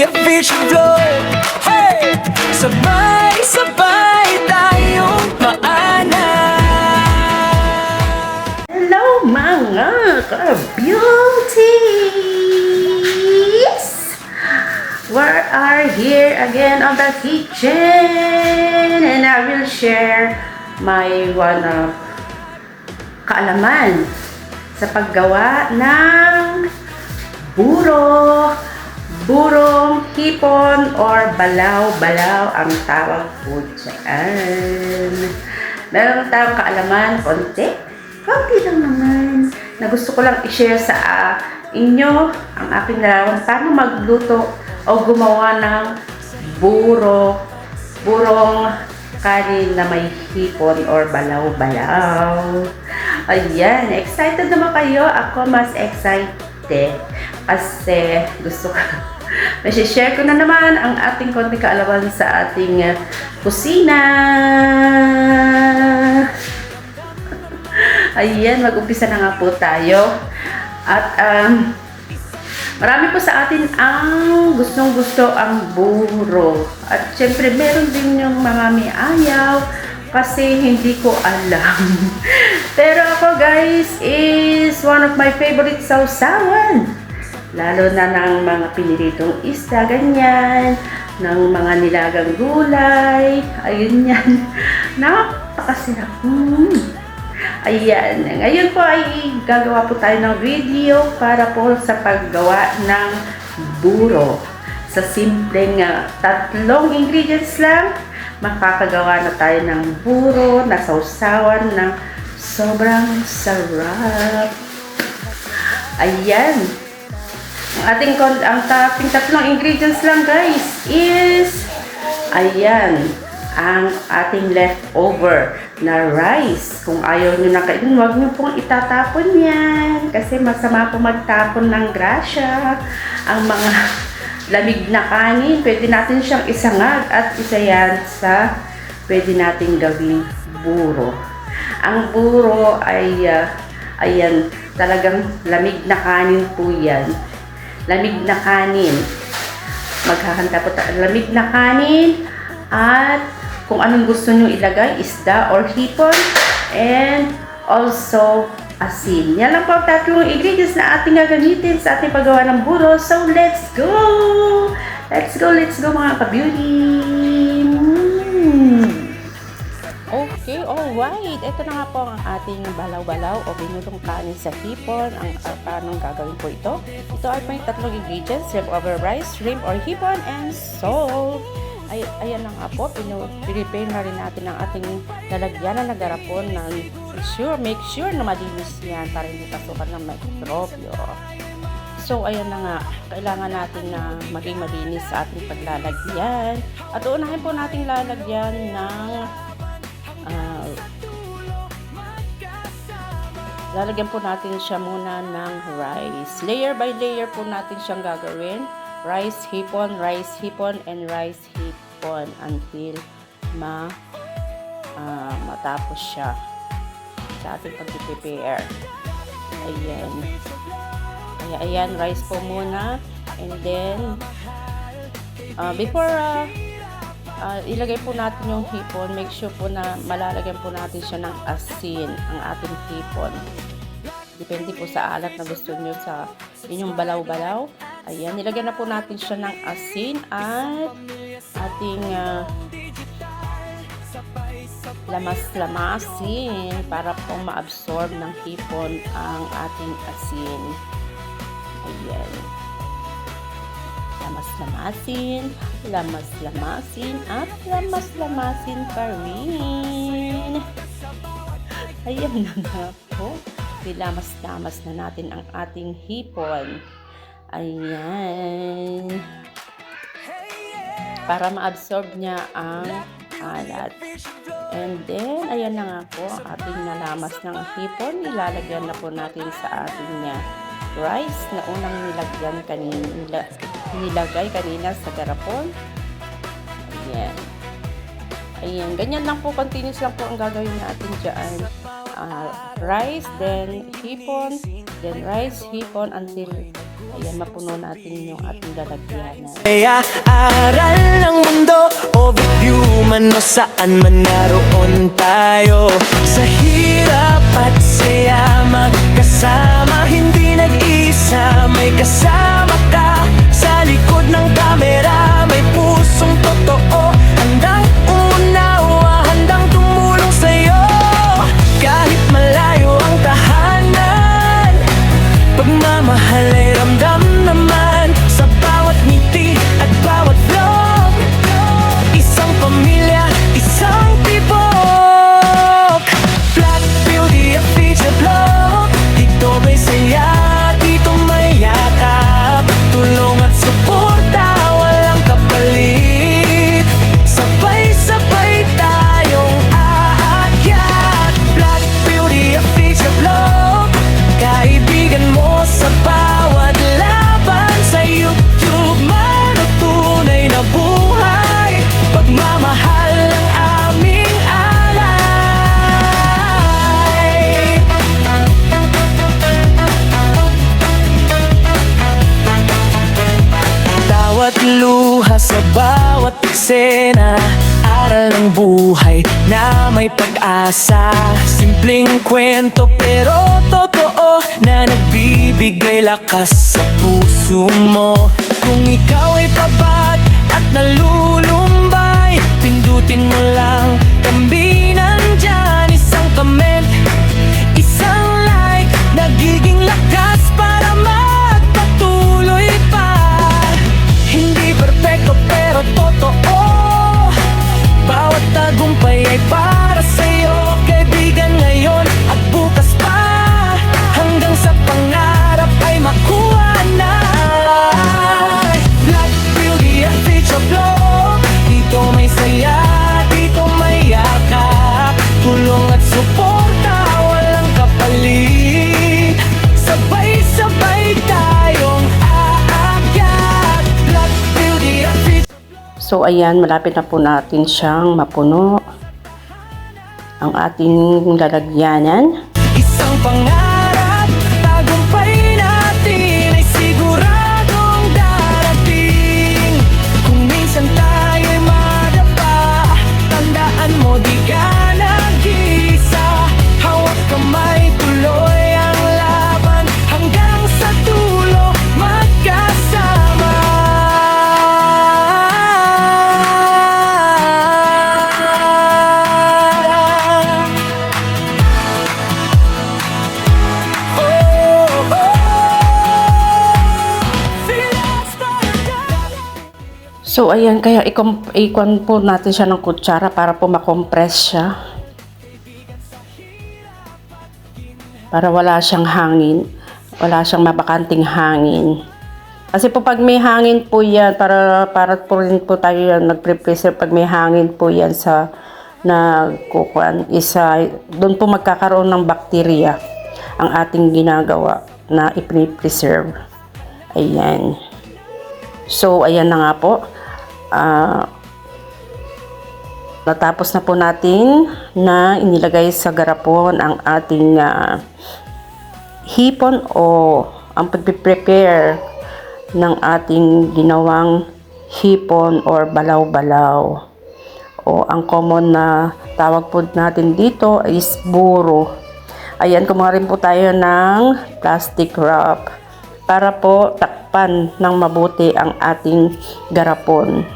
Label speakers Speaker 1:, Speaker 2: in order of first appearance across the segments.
Speaker 1: a fish float. Hey! Sabay-sabay tayong maanap.
Speaker 2: Hello mga ka-beauties! We are here again on the kitchen and I will share my kaalaman sa paggawa ng burong hipon or balaw-balaw ang tawag po dyan. Meron tayong kaalaman, konti lang naman, na gusto ko lang i-share sa inyo ang aking narawan paano magluto o gumawa ng burong kanin na may hipon or balaw-balaw. Ayan, excited naman kayo. Ako mas excited kasi gusto ko share ko na naman ang ating konting kaalaman sa ating kusina. Ayan, mag-umpisa na nga po tayo. At marami po sa atin ang gustong-gusto ang buro. At syempre, meron din yung mga may ayaw kasi hindi ko alam. Pero ako guys, is one of my favorite sausawan. Lalo na ng mga piniritong isda, ganyan. Ng mga nilagang gulay. Ayun yan. Napakasarap. Ayan. Ngayon po ay gagawa po tayo ng video para po sa paggawa ng buro. Sa simpleng 3 ingredients lang, makakagawa na tayo ng buro na sausawan ng sobrang sarap. Ayan. Ang ating 3 ingredients lang guys is ayan, ang ating leftover na rice. Kung ayaw nyo na kainin, huwag nyo pong itatapon yan kasi masama po magtapon ng grasya. Ang mga lamig na kanin, pwede natin siyang isangag at isa yan sa pwede natin gawing buro. Ang buro ay ayan, talagang lamig na kanin po yan. Lamig na kanin. Maghahanda po tayo lamig na kanin at kung anong gusto nyo ilagay, isda or hipon, and also asin. Yan lang po ang 3 ingredients na ating gagamitin sa ating paggawa ng buro. So, let's go! Let's go mga ka-beauty! Okay, alright. Ito na nga po ang ating balaw-balaw o binulong kanin sa hipon. Paano gagawin po ito? Ito ay may 3 ingredients: leftover rice, shrimp or hipon, and salt. Ayan na nga po, pinipay na rin natin ang ating lalagyan na nagarapon ng make sure na malinis yan para hindi pasukan ng mikrobyo. So, ayan na nga, kailangan natin na maging malinis sa ating paglalagyan. At unahin po natin lalagyan ng lalagyan po natin siya muna ng rice. Layer by layer po natin siyang gagawin. Rice, hipon, and rice, hipon until matapos siya sa ating pag-prepare. Ayan. Ayan, rice po muna. And then, before ilagay po natin yung hipon, make sure po na malalagyan po natin siya ng asin, ang ating hipon. Depende po sa alat na gusto nyo sa inyong balaw-balaw. Ayan, nilagyan na po natin siya ng asin at ating lamas-lamasin para po ma-absorb ng hipon ang ating asin. Ayan. Lamas-lamasin at lamas-lamasin pa rin. Ayan na nga po. Nilamas-lamas na natin ang ating hipon. Ayan. Para ma-absorb niya ang alat. And then, ayan na nga po, ating nalamas ng hipon. Ilalagyan na po natin sa ating rice na unang nilagay kanina sa garapon. Ayan. Ayan. Ganyan lang po, continuous lang po ang gagawin natin dyan. Rice, then hipon, then rice, hipon, until Ayan, mapuno natin yung ating lalagyanan.
Speaker 1: Kaya aral ng mundo, overview man o saan man naroon tayo. Sa hirap at saya magkasama, hindi nag-isa, may kasama ka. Sa likod ng kamera, may pusong totoo, handang umunawa, handang tumulong sa'yo. Kahit malayo ang tahanan, pagmamahal ay ramdam naman sa bawat ngiti at bawat vlog. Isang pamilya, isang tibok. Black Beauty at Feature Vlog. Dito may saya, dito may yakap, tulong at suporta, walang kapalit. Sabay-sabay tayong aakyat. Black Beauty at Feature Vlog. Kaibigan mo sa bawat laban, sa YouTube man o tunay na buhay, pagmamahal ang aming alay. Bawat luha sa bawat eksena, aral ng buhay na may pag-asa. Simpleng kwento pero totoo, na nagbibigay lakas sa puso mo. Kung ikaw ay pabat at nalulumbay, pindutin mo lang, kami nandyan. Isang comment, isang like, nagiging lakas para magpatuloy pa. Hindi perfecto pero totoo, bawat tagumpay ay para sa'yo. Kaibigan ngayon at bukas pa, hanggang sa pangarap ay makuha na. Black Beauty at Feature Vlog. Dito may saya, dito may yakap, tulong at suporta, walang kapalit. Sabay-sabay tayong aakyat. Black Beauty at Feature.
Speaker 2: So ayan, malapit na po natin siyang mapuno ang ating lalagyanan.
Speaker 1: Isang pangarap, tagumpay natin ay siguradong darating. Kung minsan tayo'y madapa, tandaan mo di ka nag-iisa. Hawak kamay, tuloy ang laban, hanggang sa dulo magkasama.
Speaker 2: So ayan, kaya ikon po natin siya ng kutsara para po makompress siya. Para wala siyang hangin, wala siyang mabakanting hangin. Kasi po pag may hangin po yan, para po rin po tayo yan nagpre-preserve, pag may hangin po yan sa nagkukuan, doon po magkakaroon ng bakterya ang ating ginagawa na i-preserve. Ayan. So ayan na nga po. Natapos na po natin na inilagay sa garapon ang ating hipon o ang pag-prepare ng ating ginawang hipon or balaw-balaw. O ang common na tawag po natin dito is buro. Ayan, kumuha rin po tayo ng plastic wrap para po takpan ng mabuti ang ating garapon,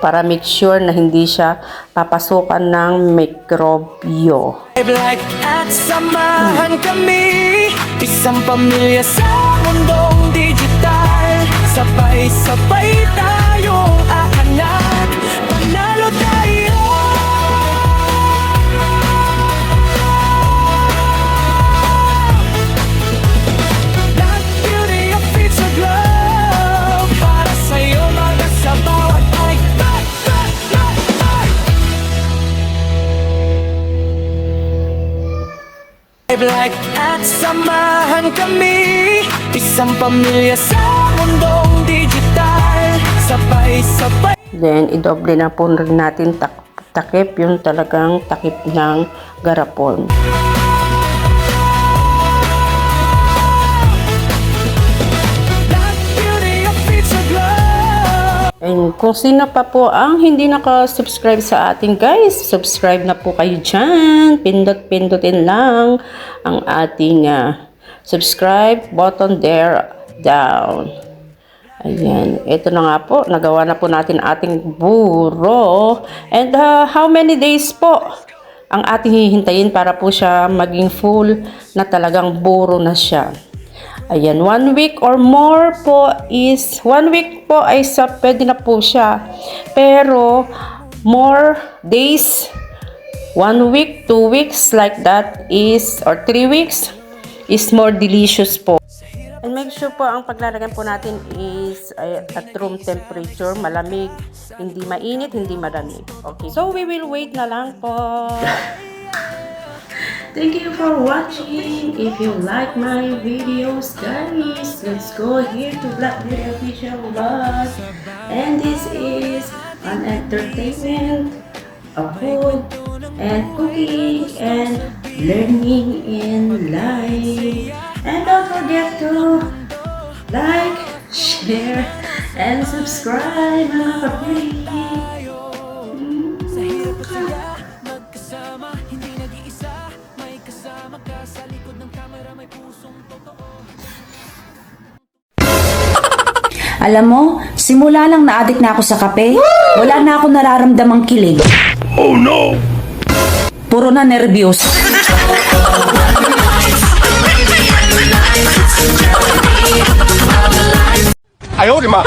Speaker 2: para make sure na hindi siya papasukan ng mikrobyo.
Speaker 1: Like at samahan kami, isang pamilya sa mundong digital. Sabay-sabay tayong aangat, panalo tayo. Black Beauty at Feature Vlog, para sa'yo mga sa bawat ay. Like at samahan kami, isang pamilya sa mundong digital. Sabay-sabay.
Speaker 2: Then idoble na po rin natin takip yung talagang takip ng garapon. Kung sino pa po ang hindi naka-subscribe sa ating guys, subscribe na po kayo dyan. Pindot-pindutin lang ang ating subscribe button there down. Ayan, ito na nga po, nagawa na po natin ating buro. And how many days po ang ating hihintayin para po siya maging full na talagang buro na siya? Ayan, 1 week or more po is, 1 week po ay pwede na po siya. Pero, more days, 1 week, 2 weeks like that is, or 3 weeks, is more delicious po. And make sure po ang paglalagyan po natin is at room temperature, malamig, hindi mainit, hindi malamig. Okay, so we will wait na lang po. Thank you for watching. If you like my videos, guys, let's go here to Black Beauty Official Vlog. And this is an entertainment, a food, and cooking, and learning in life. And don't forget to like, share, and subscribe, mga kapatid.
Speaker 1: Sa hirap at saya, magkasama, hindi nag-iisa. May kasama ka sa likod ng camera, may pusong totoo.
Speaker 3: Alam mo, simula lang na-addict na ako sa kape, wala na ako nararamdamang kilig. Oh no! Puro na nervyos.
Speaker 4: Ayaw, di ma.